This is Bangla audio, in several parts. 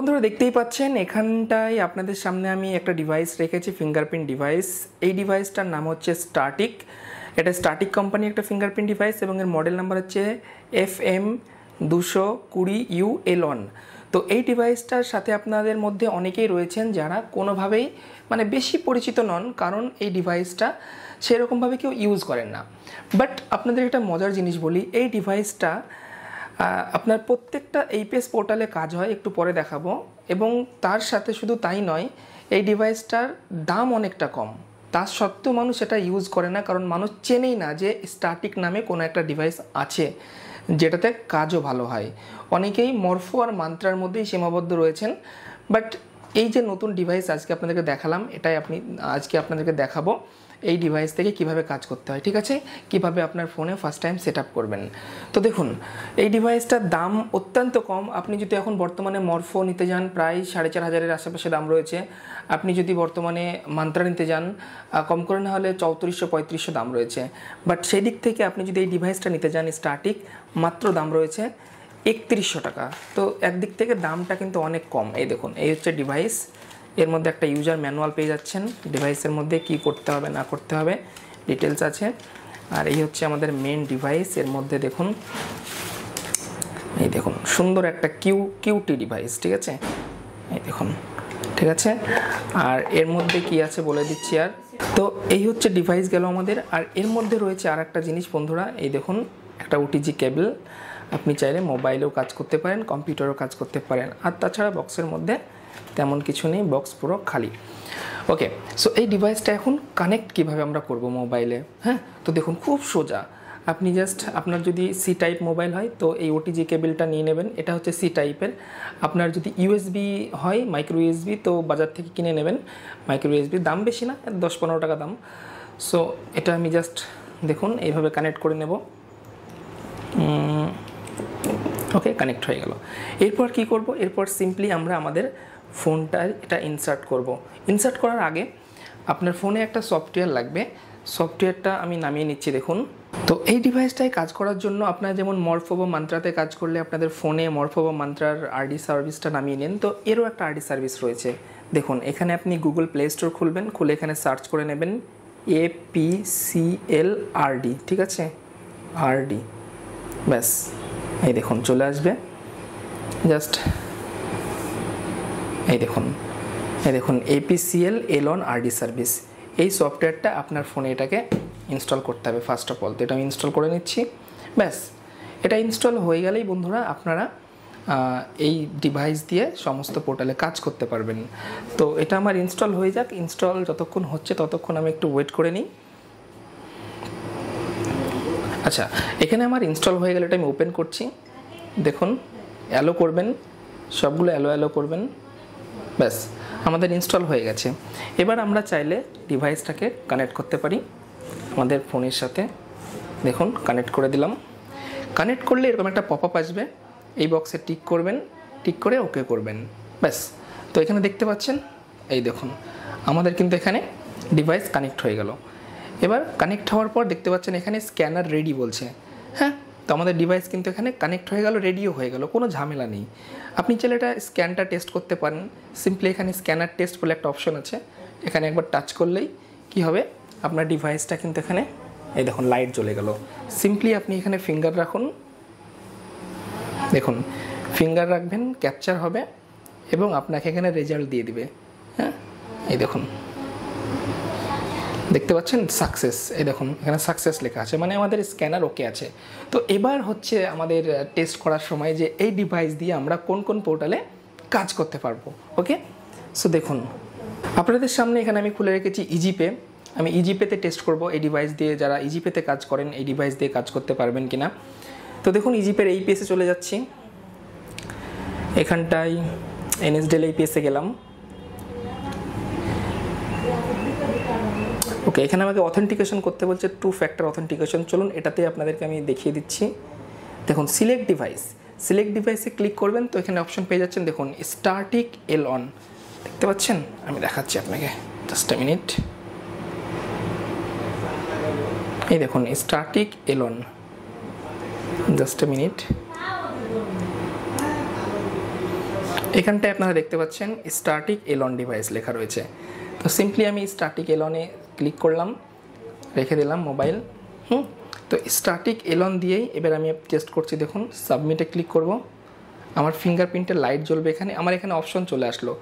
বন্ধুরা দেখতেই পাচ্ছেন এখানটায় আপনাদের সামনে আমি একটা ডিভাইস রেখেছি, ফিঙ্গারপ্রিন্ট ডিভাইস। এই ডিভাইসটার নাম হচ্ছে স্টার্টিক। এটা স্টার্টিক কোম্পানি একটা ফিঙ্গারপ্রিন্ট ডিভাইস এবং এর মডেল নাম্বার হচ্ছে FM220UL1। তো এই ডিভাইসটার সাথে আপনাদের মধ্যে অনেকেই রয়েছেন যারা কোনোভাবেই বেশি পরিচিত নন, কারণ এই ডিভাইসটা সেরকমভাবে কেউ ইউজ করেন না। বাট আপনাদের একটা মজার জিনিস বলি, এই ডিভাইসটা আপনার প্রত্যেকটা এইপিএস পোর্টালে কাজ হয়, একটু পরে দেখাবো। এবং তার সাথে শুধু তাই নয়, এই ডিভাইসটার দাম অনেকটা কম। তা সত্ত্বেও মানুষ এটা ইউজ করে না, কারণ মানুষ চেনেই না যে স্টার্টিক নামে কোনো একটা ডিভাইস আছে যেটাতে কাজও ভালো হয়। অনেকেই মরফো আর মান্ত্রার মধ্যেই সীমাবদ্ধ রয়েছেন। বাট এই যে নতুন ডিভাইস আজকে আপনাদেরকে দেখালাম, এটাই আজকে আপনাদেরকে দেখাবো এই ডিভাইস থেকে কিভাবে কাজ করতে হয়, ঠিক আছে, কিভাবে আপনার ফোনে ফার্স্ট টাইম সেট আপ করবেন। তো দেখুন, এই ডিভাইসটার দাম অত্যন্ত কম। আপনি যদি এখন বর্তমানে মরফো নিতে যান, প্রায় 4500-এর আশেপাশে দাম রয়েছে। আপনি যদি বর্তমানে মান্ত্রা নিতে যান, কম করে না হলে 3400-3500 দাম রয়েছে। বাট সেই দিক থেকে আপনি যদি এই ডিভাইসটা নিতে যান স্টার্টিক, মাত্র দাম রয়েছে 3100 টাকা। তো একদিক থেকে দামটা কিন্তু অনেক কম। এই দেখুন, এই হচ্ছে ডিভাইস। এর মধ্যে একটা ইউজার ম্যানুয়াল পেয়ে যাচ্ছেন, ডিভাইসের মধ্যে কি করতে হবে না করতে হবে ডিটেলস আছে। আর এই হচ্ছে আমাদের মেন ডিভাইস। এর মধ্যে দেখুন, এই দেখুন সুন্দর একটা কিউটি ডিভাইস, ঠিক আছে, এই দেখুন, ঠিক আছে। আর এর মধ্যে কি আছে বলে দিচ্ছি। আর তো এই হচ্ছে ডিভাইস গেল আমাদের। আর এর মধ্যে রয়েছে আর একটা জিনিস বন্ধুরা, এই দেখুন একটা ওটিজি কেবল। আপনি চাইলে মোবাইলেও কাজ করতে পারেন, কম্পিউটারেও কাজ করতে পারেন। আর তাছাড়া বক্সের মধ্যে তেমন কিছু নেই, বক্স পুরো খালি। ওকে, সো এই ডিভাইসটা এখন কানেক্ট কিভাবে আমরা করব মোবাইলে। হ্যাঁ, তো দেখুন খুব সোজা। আপনি জাস্ট, আপনার যদি সি টাইপ মোবাইল হয় তো এই ওটিজি কেবলটা নিয়ে নেবেন। এটা হচ্ছে সি টাইপের। আপনার যদি ইউএসবি হয়, মাইক্রো ইউএসবি, তো বাজার থেকে কিনে নেবেন। মাইক্রো ইউএসবির দাম বেশি না, 10-15 টাকা দাম। সো এটা আমি জাস্ট দেখুন এইভাবে কানেক্ট করে নেব। ওকে, কানেক্ট হয়ে গেল। এরপর কি করব? এরপর সিম্পলি আমরা আমাদের ফোনটা এটা ইনসার্ট করব। ইনসার্ট করার আগে আপনার ফোনে একটা সফটওয়্যার লাগবে। সফটওয়্যারটা আমি নামিয়ে নিচ্ছি। দেখুন, তো এই ডিভাইসটায় কাজ করার জন্য আপনারা যেমন মরফো বা মান্ত্রাতে কাজ করলে আপনাদের ফোনে মরফো বা মান্ত্রার আরডি সার্ভিসটা নামিয়ে নেন, তো এরও একটা আরডি সার্ভিস রয়েছে। দেখুন, এখানে আপনি গুগল প্লে স্টোর খুলবেন, খুলে এখানে সার্চ করে নেবেন APCLRD, ঠিক আছে, আরডি, ব্যাস এই দেখুন চলে আসবে। জাস্ট এই দেখুন APCLL1RD সার্ভিস। এই সফটওয়্যারটা আপনার ফোনে এটাকে ইনস্টল করতে হবে ফার্স্ট অফ অল। তো এটা আমি ইনস্টল করে নিচ্ছি। ব্যাস, এটা ইনস্টল হয়ে গেলেই বন্ধুরা আপনারা এই ডিভাইস দিয়ে সমস্ত পোর্টালে কাজ করতে পারবেন। তো এটা আমার ইনস্টল হয়ে যাক। ইনস্টল যতক্ষণ হচ্ছে ততক্ষণ আমি একটু ওয়েট করে নিই। আচ্ছা, এখানে আমার ইনস্টল হয়ে গেলে এটা আমি ওপেন করছি। দেখুন, অ্যালো করবেন, সবগুলো অ্যালো করবেন। ব্যাস, আমাদের ইনস্টল হয়ে গেছে। এবার আমরা চাইলে ডিভাইসটাকে কানেক্ট করতে পারি আমাদের ফোনের সাথে। দেখুন, কানেক্ট করে দিলাম। কানেক্ট করলে এরকম একটা পপ আপ আসবে, এই বক্সে টিক করবেন, টিক করে ওকে করবেন। ব্যাস, তো এখানে দেখতে পাচ্ছেন, এই দেখুন আমাদের কিন্তু এখানে ডিভাইস কানেক্ট হয়ে গেল। এবার কানেক্ট হওয়ার পর দেখতে পাচ্ছেন এখানে স্ক্যানার রেডি বলছে। হ্যাঁ, তো আমাদের ডিভাইস কিন্তু এখানে কানেক্ট হয়ে গেল, রেডিও হয়ে গেল, কোনো ঝামেলা নেই। আপনি চাইলে এটা স্ক্যানটা টেস্ট করতে পারেন। সিম্পলি এখানে স্ক্যানার টেস্ট বলে একটা অপশন আছে, এখানে একবার টাচ করলেই কি হবে, আপনার ডিভাইসটা কিন্তু এখানে এই দেখুন লাইট জ্বলে গেল। সিম্পলি আপনি এখানে ফিঙ্গার রাখুন, দেখুন ফিঙ্গার রাখবেন, ক্যাপচার হবে এবং আপনাকে এখানে রেজাল্ট দিয়ে দিবে। হ্যাঁ, এই দেখুন দেখতে পাচ্ছেন সাকসেস। এই দেখুন এখানে সাকসেস লেখা আছে, মানে আমাদের স্ক্যানার ওকে আছে। তো এবার হচ্ছে আমাদের টেস্ট করার সময় যে এই ডিভাইস দিয়ে আমরা কোন কোন পোর্টালে কাজ করতে পারবো। ওকে, সো দেখুন আপনাদের সামনে এখানে আমি খুলে রেখেছি ইজিপে। আমি ইজিপেতে টেস্ট করব এই ডিভাইস দিয়ে। যারা ইজিপেতে কাজ করেন এই ডিভাইস দিয়ে কাজ করতে পারবেন কিনা। তো দেখুন, ইজিপের এই পেজে চলে যাচ্ছি। এখানটায় NSDL এই পেজে গেলাম। ওকে, এখানে আমাকে অথেন্টিকেশন করতে বলছে, 2 ফ্যাক্টর অথেন্টিকেশন। চলুন এটাতে আপনাদেরকে আমি দেখিয়ে দিচ্ছি। দেখুন, সিলেক্ট ডিভাইসে ক্লিক করবেন, তো এখানে অপশন পেয়ে যাচ্ছেন। দেখুন স্টার্টিক L1 দেখতে পাচ্ছেন, আমি দেখাচ্ছি আপনাকে, জাস্ট আ মিনিট। এই দেখুন স্টার্টিক L1, জাস্ট আ মিনিট। এখানটায় আপনারা দেখতে পাচ্ছেন স্ট্যাটিক এলন ডিভাইস লেখা রয়েছে। তো সিম্পলি আমি স্ট্যাটিক এলনে ক্লিক করলাম, রেখে দিলাম মোবাইল। তো স্ট্যাটিক এলন দিয়েই এবার আমি টেস্ট করছি। দেখুন সাবমিটে ক্লিক করব, আমার ফিঙ্গারপ্রিন্টের লাইট জ্বলবে। আমার এখানে অপশন চলে আসলো।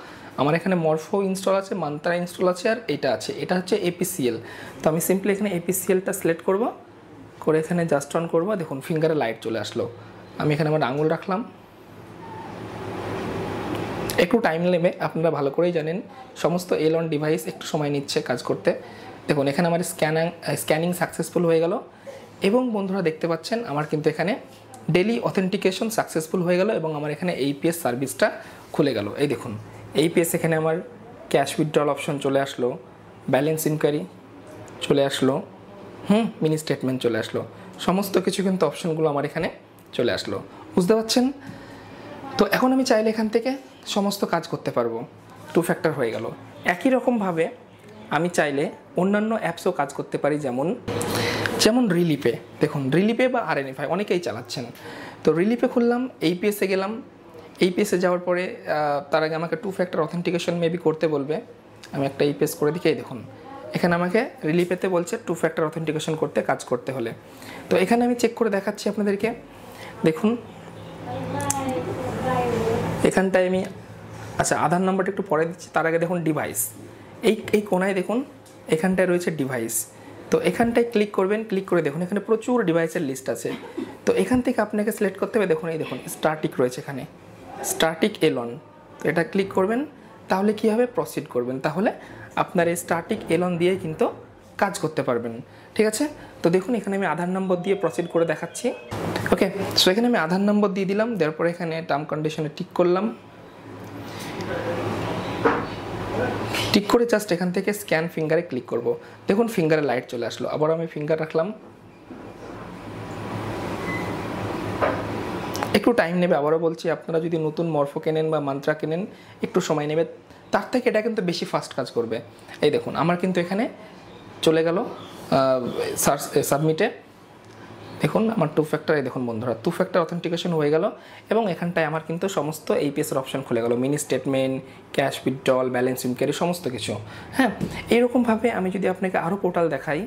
আমার এখানে মরফো ইনস্টল আছে, মান্ত্রা ইনস্টল আছে, আর এটা আছে, এটা হচ্ছে এপিসিএল। তো আমি সিম্পলি এখানে এপিসিএলটা সিলেক্ট করব, করে এখানে জাস্ট অন করবো। দেখুন ফিঙ্গারে লাইট চলে আসলো। আমি এখানে আমার আঙুল রাখলাম। একটু টাইম নেবে, আপনারা ভালো করেই জানেন সমস্ত এলন ডিভাইস একটু সময় নিচ্ছে কাজ করতে। দেখুন এখানে আমার স্ক্যানিং সাকসেসফুল হয়ে গেল, এবং বন্ধুরা দেখতে পাচ্ছেন আমার কিন্তু এখানে ডেলি অথেন্টিকেশন সাকসেসফুল হয়ে গেল, এবং আমার এখানে এইপিএস সার্ভিসটা খুলে গেল। এই দেখুন এইপিএস, এখানে আমার ক্যাশ উইথড্রল অপশন চলে আসলো, ব্যালেন্স ইনকোয়ারি চলে আসলো, মিনি স্টেটমেন্ট চলে আসলো, সমস্ত কিছু কিন্তু অপশনগুলো আমার এখানে চলে আসলো। বুঝতে পারছেন? তো এখন আমি চাইলে এখান থেকে সমস্ত কাজ করতে পারবো, 2 ফ্যাক্টর হয়ে গেল। একই রকমভাবে আমি চাইলে অন্যান্য অ্যাপসও কাজ করতে পারি, যেমন রিলিপে। দেখুন রিলিপে বা আরএনএফআই অনেকেই চালাচ্ছেন। তো রিলিপে খুললাম, এইপিএসে গেলাম। এইপিএসে যাওয়ার পরে তার আগে আমাকে 2 ফ্যাক্টর অথেন্টিকেশন মেবি করতে বলবে। আমি একটা এইপিএস করে দিই। দেখুন এখানে আমাকে রিলিপেতে বলছে 2 ফ্যাক্টর অথেন্টিকেশন কাজ করতে হলে। তো এখানে আমি চেক করে দেখাচ্ছি আপনাদেরকে। দেখুন এখানটায় আমি আধার নাম্বারটা একটু পরে দিচ্ছি, তার আগে দেখুন ডিভাইস, এই কোনায় দেখুন এখানটায় রয়েছে ডিভাইস। তো এখানটায় ক্লিক করবেন, ক্লিক করে দেখুন এখানে প্রচুর ডিভাইসের লিস্ট আছে। তো এখান থেকে আপনাকে সিলেক্ট করতে হবে। দেখুন এই দেখুন স্ট্যাটিক রয়েছে এখানে, স্ট্যাটিক এলন। এটা ক্লিক করবেন, তাহলে কি হবে, প্রসিড করবেন, তাহলে আপনার এই স্ট্যাটিক এলন দিয়ে কিন্তু কাজ করতে পারবেন। ঠিক আছে? তো দেখুন এখানে আমি আধার নম্বর দিয়ে প্রসিড করে দেখাচ্ছি। ওকে, সো এখানে আমি আধার নম্বর দিয়ে দিলাম, দেওয়ার পরে এখানে টার্ম কন্ডিশনে টিক করলাম। টিক করে জাস্ট এখান থেকে স্ক্যান ফিঙ্গারে ক্লিক করব। দেখুন ফিঙ্গারে লাইট চলে আসলো। আবার আমি ফিঙ্গার রাখলাম, একটু টাইম নেবে। আবারও বলছি, আপনারা যদি নতুন মরফো কেনেন বা মান্ত্রা কেনেন একটু সময় নেবে, তার থেকে এটা কিন্তু বেশি ফাস্ট কাজ করবে। এই দেখুন আমার কিন্তু এখানে চলে গেল সাবমিটে। দেখুন আমার 2 ফ্যাক্টর, এই দেখুন বন্ধুরা 2 ফ্যাক্টর অথেন্টিকেশন হয়ে গেল, এবং এখানটায় আমার কিন্তু সমস্ত এইপিএসের অপশন খুলে গেল, mini statement, cash withdrawal, balance enquiry, সমস্ত কিছু। হ্যাঁ, এরকমভাবে আমি যদি আপনাকে আরও পোর্টাল দেখাই।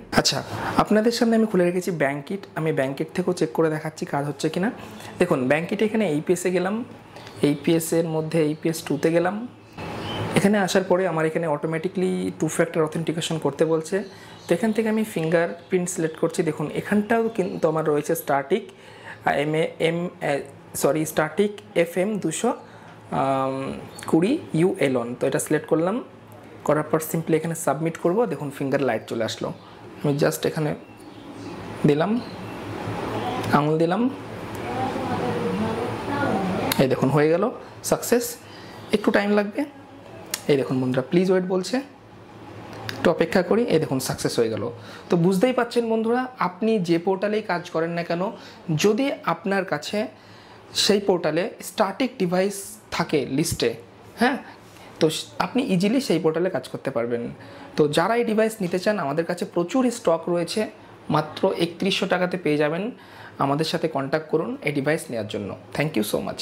আপনাদের সামনে আমি খুলে রেখেছি ব্যাঙ্কিট। আমি ব্যাঙ্কিট থেকেও চেক করে দেখাচ্ছি কাজ হচ্ছে কিনা। দেখুন ব্যাঙ্কিটে এখানে এইপিএসে গেলাম, এইপিএসের মধ্যে এইপিএস 2তে গেলাম। এখানে আসার পরে আমার এখানে অটোমেটিকলি 2 ফ্যাক্টর অথেন্টিকেশন করতে বলছে। তো এখান থেকে আমি ফিঙ্গারপ্রিন্ট সিলেক্ট করছি। দেখুন এখানটাও কিন্তু আমার রয়েছে স্ট্যাটিক স্ট্যাটিক FM 220 ইউ এলন। তো এটা সিলেক্ট করলাম, করার পর সিম্পলি এখানে সাবমিট করব। দেখুন ফিঙ্গার লাইট চলে আসলো। আমি জাস্ট এখানে দিলাম, আঙুল দিলাম, এই দেখুন হয়ে গেল সাকসেস। একটু টাইম লাগবে। এই দেখুন বন্ধুরা প্লিজ ওয়েট বলছে, একটু অপেক্ষা করি। এই দেখুন সাকসেস হয়ে গেল। তো বুঝতেই পারছেন বন্ধুরা, আপনি যে পোর্টালেই কাজ করেন না কেন, যদি আপনার কাছে সেই পোর্টালে স্ট্যাটিক ডিভাইস থাকে লিস্টে, হ্যাঁ, তো আপনি ইজিলি সেই পোর্টালে কাজ করতে পারবেন। তো যারা এই ডিভাইস নিতে চান, আমাদের কাছে প্রচুর স্টক রয়েছে, মাত্র 3100 টাকাতে পেয়ে যাবেন। আমাদের সাথে কন্ট্যাক্ট করুন এই ডিভাইস নেওয়ার জন্য। Thank you so much.